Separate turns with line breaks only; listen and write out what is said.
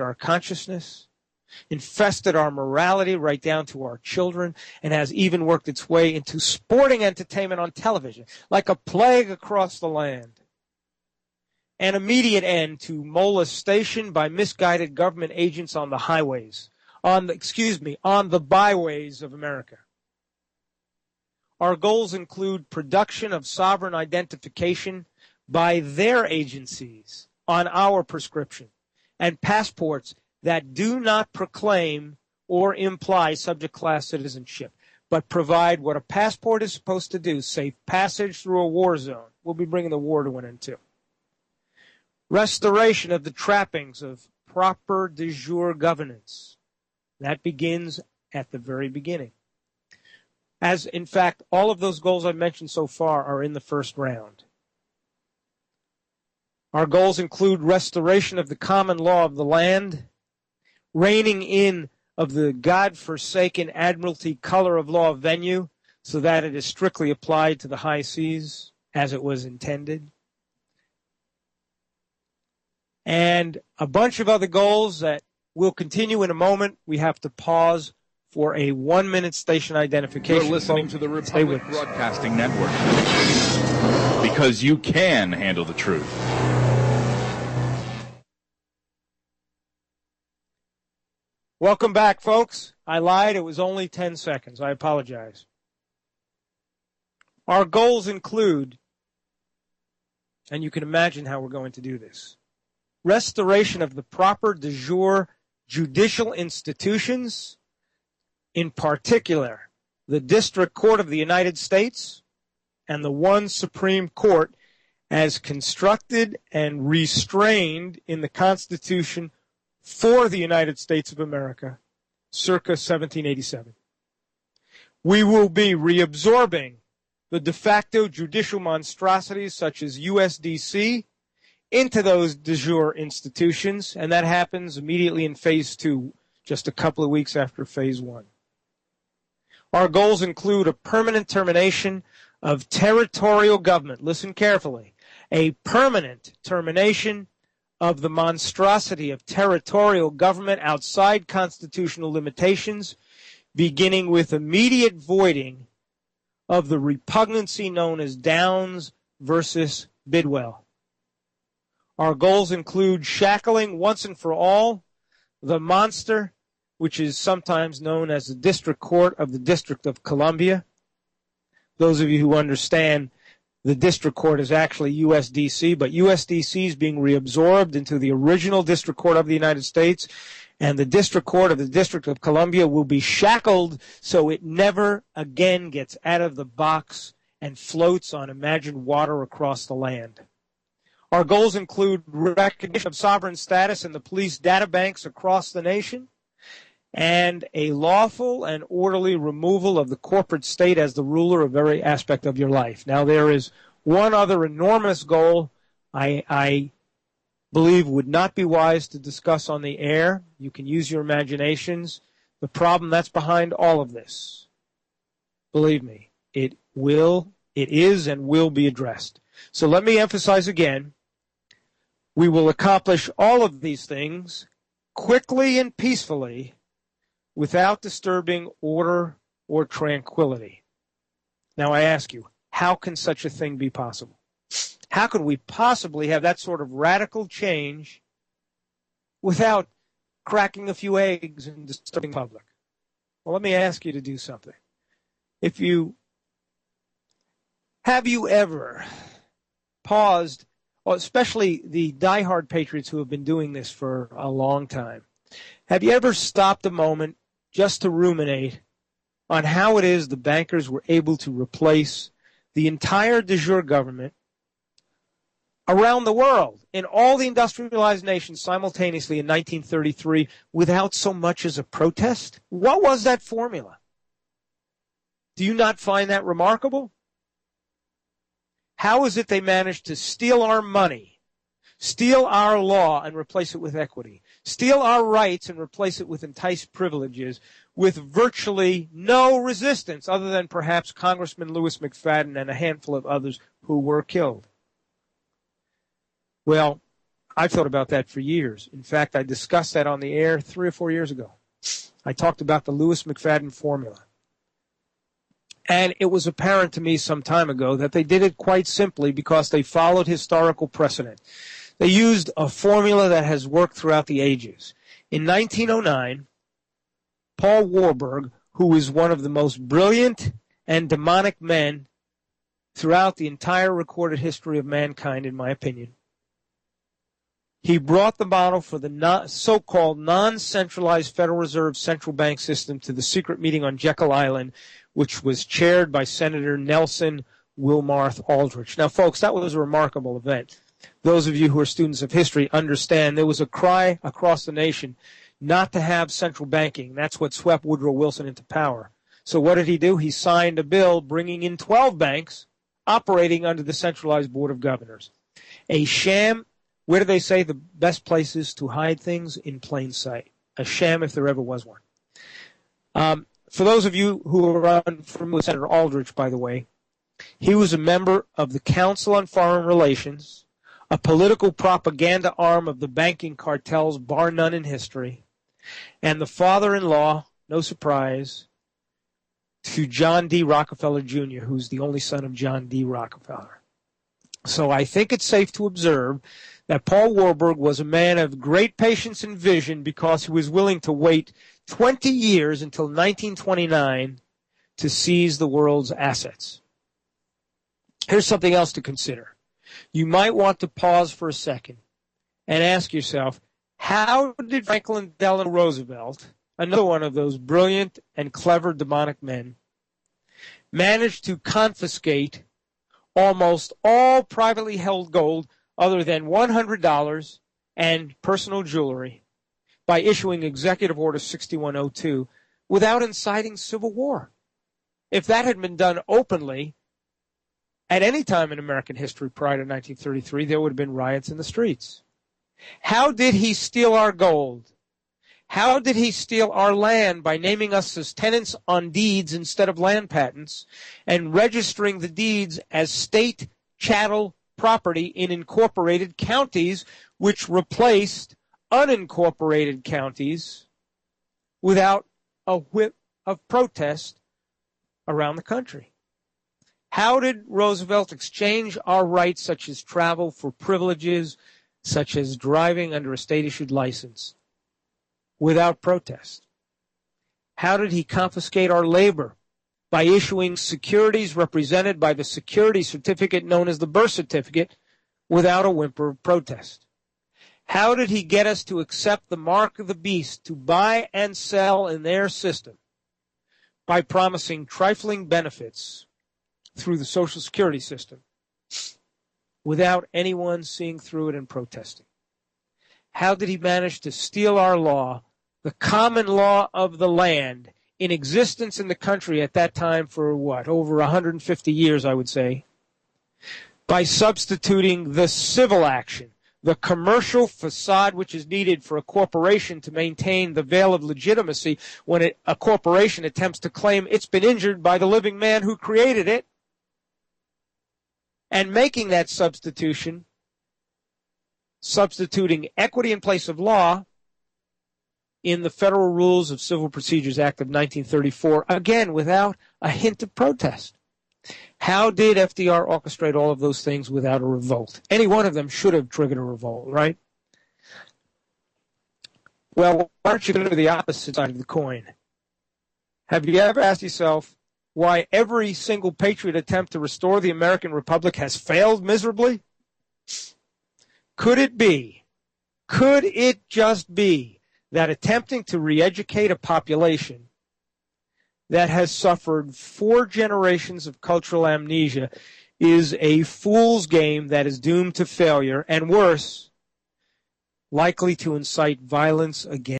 our consciousness, infested our morality right down to our children, and has even worked its way into sporting entertainment on television, like a plague across the land. An immediate end to molestation by misguided government agents on the highways, on the byways of America. Our goals include production of sovereign identification by their agencies on our prescription, and passports that do not proclaim or imply subject class citizenship, but provide what a passport is supposed to do, safe passage through a war zone. We'll be bringing the war to an end too. Restoration of the trappings of proper de jure governance. That begins at the very beginning. As, in fact, all of those goals I've mentioned so far are in the first round. Our goals include restoration of the common law of the land, reining in of the God-forsaken admiralty color of law of venue so that it is strictly applied to the high seas as it was intended, and a bunch of other goals that will continue in a moment. We have to pause for a 1-minute station identification.
You're listening to the Republic Broadcasting Network, because you can handle the truth.
Welcome back, folks. I lied. It was only 10 seconds. I apologize. Our goals include, and you can imagine how we're going to do this, restoration of the proper de jure judicial institutions, in particular the District Court of the United States and the one Supreme Court as constructed and restrained in the Constitution for the United States of America, circa 1787. We will be reabsorbing the de facto judicial monstrosities such as U.S.C. into those de jure institutions, and that happens immediately in Phase 2, just a couple of weeks after Phase 1. Our goals include a permanent termination of territorial government. Listen carefully. A permanent termination of the monstrosity of territorial government outside constitutional limitations, beginning with immediate voiding of the repugnancy known as Downs versus Bidwell. Our goals include shackling once and for all the monster, which is sometimes known as the District Court of the District of Columbia. Those of you who understand, the District Court is actually U.S.D.C., but U.S.D.C. is being reabsorbed into the original District Court of the United States, and the District Court of the District of Columbia will be shackled so it never again gets out of the box and floats on imagined water across the land. Our goals include recognition of sovereign status in the police data banks across the nation, and a lawful and orderly removal of the corporate state as the ruler of every aspect of your life. Now, there is one other enormous goal I believe would not be wise to discuss on the air. You can use your imaginations. The problem that's behind all of this, believe me, it is and will be addressed. So let me emphasize again, we will accomplish all of these things quickly and peacefully, without disturbing order or tranquility. Now I ask you, how can such a thing be possible? How could we possibly have that sort of radical change without cracking a few eggs and disturbing the public? Well, let me ask you to do something. Have you ever paused, especially the diehard patriots who have been doing this for a long time, have you ever stopped a moment just to ruminate on how it is the bankers were able to replace the entire de jure government around the world, in all the industrialized nations simultaneously in 1933 without so much as a protest? What was that formula? Do you not find that remarkable? How is it they managed to steal our money, steal our law and replace it with equity, steal our rights and replace it with enticed privileges, with virtually no resistance other than perhaps Congressman Louis McFadden and a handful of others who were killed? Well, I've thought about that for years. In fact, I discussed that on the air 3 or 4 years ago. I talked about the Lewis McFadden formula. And it was apparent to me some time ago that they did it quite simply because they followed historical precedent. They used a formula that has worked throughout the ages. In 1909, Paul Warburg, who is one of the most brilliant and demonic men throughout the entire recorded history of mankind, in my opinion, he brought the model for the so-called non-centralized Federal Reserve central bank system to the secret meeting on Jekyll Island, which was chaired by Senator Nelson Wilmarth Aldrich. Now, folks, that was a remarkable event. Those of you who are students of history understand there was a cry across the nation not to have central banking. That's what swept Woodrow Wilson into power. So what did he do? He signed a bill bringing in 12 banks operating under the centralized board of governors. A sham. Where do they say the best places to hide things? In plain sight. A sham if there ever was one. For those of you who are unfamiliar with Senator Aldrich, by the way, he was a member of the Council on Foreign Relations, a political propaganda arm of the banking cartels, bar none in history, and the father-in-law, no surprise, to John D. Rockefeller Jr., who's the only son of John D. Rockefeller. So I think it's safe to observe that Paul Warburg was a man of great patience and vision because he was willing to wait 20 years until 1929 to seize the world's assets. Here's something else to consider. You might want to pause for a second and ask yourself, how did Franklin Delano Roosevelt, another one of those brilliant and clever demonic men, manage to confiscate almost all privately held gold other than $100 and personal jewelry by issuing Executive Order 6102 without inciting civil war? If that had been done openly at any time in American history prior to 1933, there would have been riots in the streets. How did he steal our gold? How did he steal our land by naming us as tenants on deeds instead of land patents and registering the deeds as state chattel property in incorporated counties, which replaced unincorporated counties without a whip of protest around the country? How did Roosevelt exchange our rights such as travel for privileges such as driving under a state-issued license without protest? How did he confiscate our labor by issuing securities represented by the security certificate known as the birth certificate without a whimper of protest? How did he get us to accept the mark of the beast to buy and sell in their system by promising trifling benefits through the Social Security system without anyone seeing through it and protesting? How did he manage to steal our law, the common law of the land, in existence in the country at that time for what, over 150 years, I would say, by substituting the civil action, the commercial facade which is needed for a corporation to maintain the veil of legitimacy when a corporation attempts to claim it's been injured by the living man who created it, and making that substitution, substituting equity in place of law in the Federal Rules of Civil Procedures Act of 1934, again, without a hint of protest. How did FDR orchestrate all of those things without a revolt? Any one of them should have triggered a revolt, right? Well, why don't you go to the opposite side of the coin? Have you ever asked yourself why every single patriot attempt to restore the American Republic has failed miserably? Could it just be that attempting to re-educate a population that has suffered 4 generations of cultural amnesia is a fool's game that is doomed to failure, and worse, likely to incite violence again?